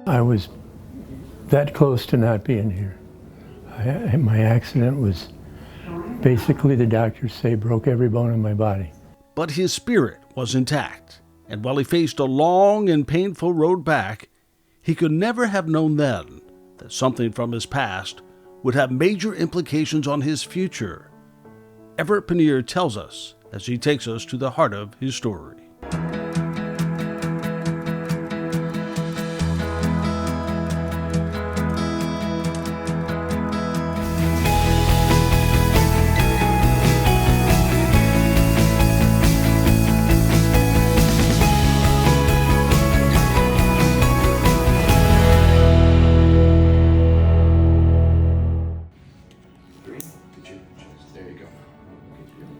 I was that close to not being here. My accident was basically, the doctors say, broke every bone in my body. But his spirit was intact, and while he faced a long and painful road back, he could never have known then that something from his past would have major implications on his future. Everett Pannier tells us as he takes us to the heart of his story.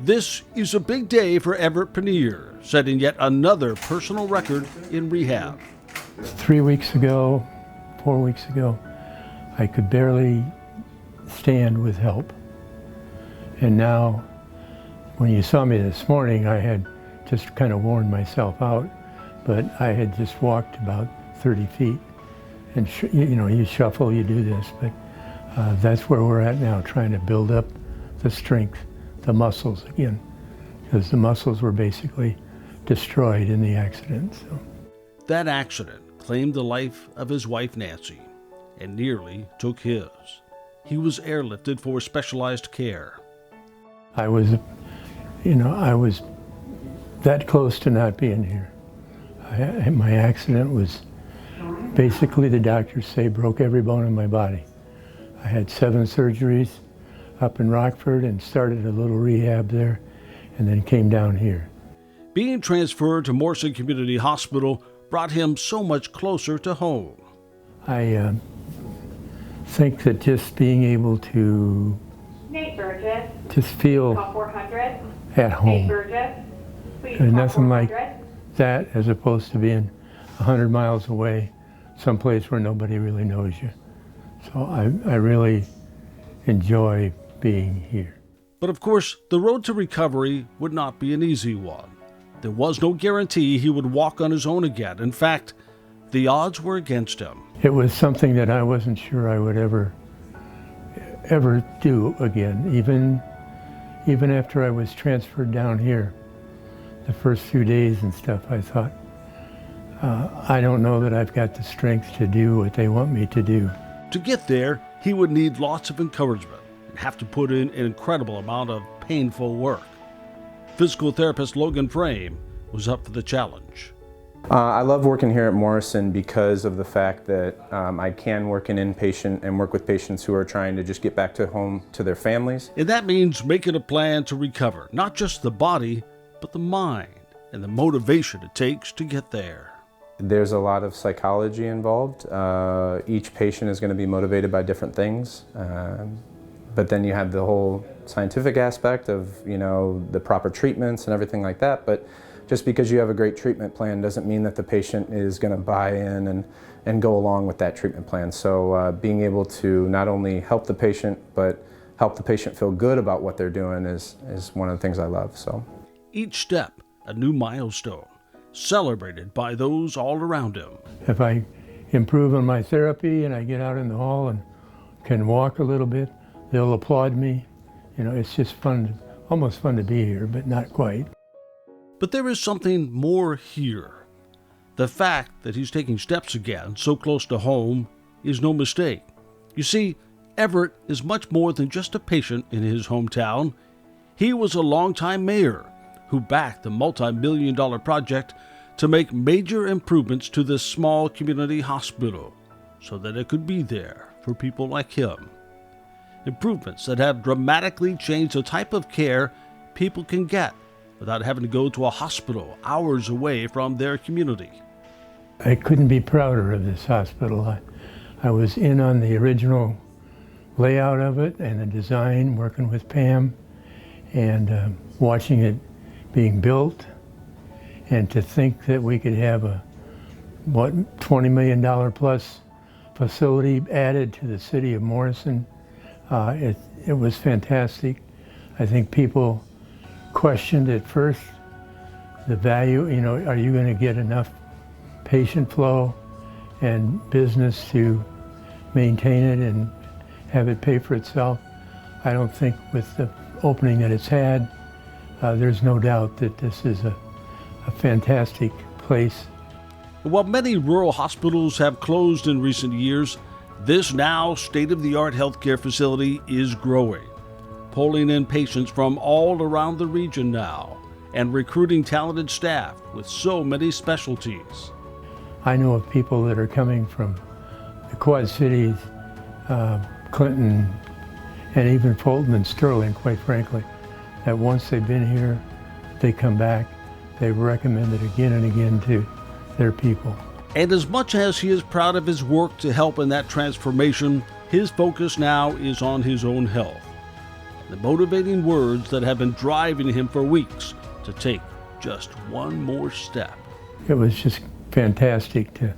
This is a big day for Everett Pannier, setting yet another personal record in rehab. 3 weeks ago, 4 weeks ago, I could barely stand with help. And now, when you saw me this morning, I had just kind of worn myself out, but I had just walked about 30 feet. And you shuffle, you do this, but that's where we're at now, trying to build up the strength, the muscles again, because the muscles were basically destroyed in the accident. So. That accident claimed the life of his wife Nancy and nearly took his. He was airlifted for specialized care. I was that close to not being here. My accident was basically, the doctors say, broke every bone in my body. I had 7 surgeries up in Rockford and started a little rehab there, and then came down here. Being transferred to Morrison Community Hospital brought him so much closer to home. I think that just being able to just feel at home. There's nothing like that as opposed to being 100 miles away, someplace where nobody really knows you. So I really enjoy being here. But of course, the road to recovery would not be an easy one. There was no guarantee he would walk on his own again. In fact, the odds were against him. It was something that I wasn't sure I would ever do again. Even after I was transferred down here, the first few days and stuff, I thought, I don't know that I've got the strength to do what they want me to do. To get there, he would need lots of encouragement and have to put in an incredible amount of painful work. Physical therapist Logan Frame was up for the challenge. I love working here at Morrison because of the fact that I can work in inpatient and work with patients who are trying to just get back to home to their families. And that means making a plan to recover, not just the body, but the mind and the motivation it takes to get there. There's a lot of psychology involved. Each patient is going to be motivated by different things. But then you have the whole scientific aspect of, the proper treatments and everything like that. But just because you have a great treatment plan doesn't mean that the patient is going to buy in and go along with that treatment plan. So being able to not only help the patient, but help the patient feel good about what they're doing is one of the things I love. So each step, a new milestone, celebrated by those all around him. If I improve on my therapy and I get out in the hall and can walk a little bit, they'll applaud me. It's just fun, almost fun to be here, but not quite. But there is something more here. The fact that he's taking steps again so close to home is no mistake. You see, Everett is much more than just a patient in his hometown. He was a longtime mayor who backed the multi-million-dollar project to make major improvements to this small community hospital so that it could be there for people like him. Improvements that have dramatically changed the type of care people can get without having to go to a hospital hours away from their community. I couldn't be prouder of this hospital. I was in on the original layout of it and the design, working with Pam, and watching it being built. And to think that we could have a, $20 million plus facility added to the city of Morrison, it was fantastic. I think people questioned at first the value, are you going to get enough patient flow? and business to maintain it and have it pay for itself. I don't think with the opening that it's had, there's no doubt that this is a fantastic place. While many rural hospitals have closed in recent years, this now state-of-the-art healthcare facility is growing, pulling in patients from all around the region now and recruiting talented staff with so many specialties. I know of people that are coming from the Quad Cities, Clinton, and even Fulton and Sterling, quite frankly, that once they've been here, they come back. They recommend it again and again to their people. And as much as he is proud of his work to help in that transformation, his focus now is on his own health. The motivating words that have been driving him for weeks to take just one more step. It was just fantastic to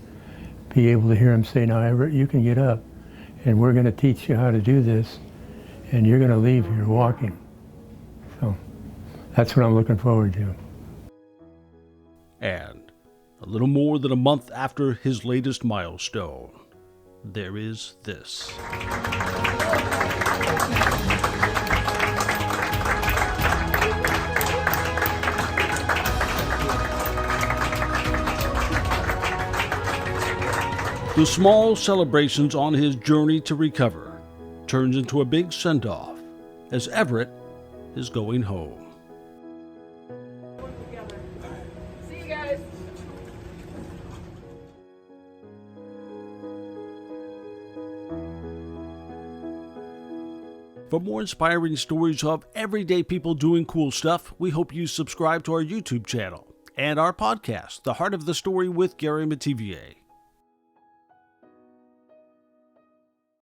be able to hear him say, "Now, Everett, you can get up, and we're going to teach you how to do this, and you're going to leave here walking." So that's what I'm looking forward to. And a little more than a month after his latest milestone, there is this. The small celebrations on his journey to recover turns into a big send-off as Everett is going home. See you guys. For more inspiring stories of everyday people doing cool stuff, we hope you subscribe to our YouTube channel and our podcast, The Heart of the Story with Gary Metivier.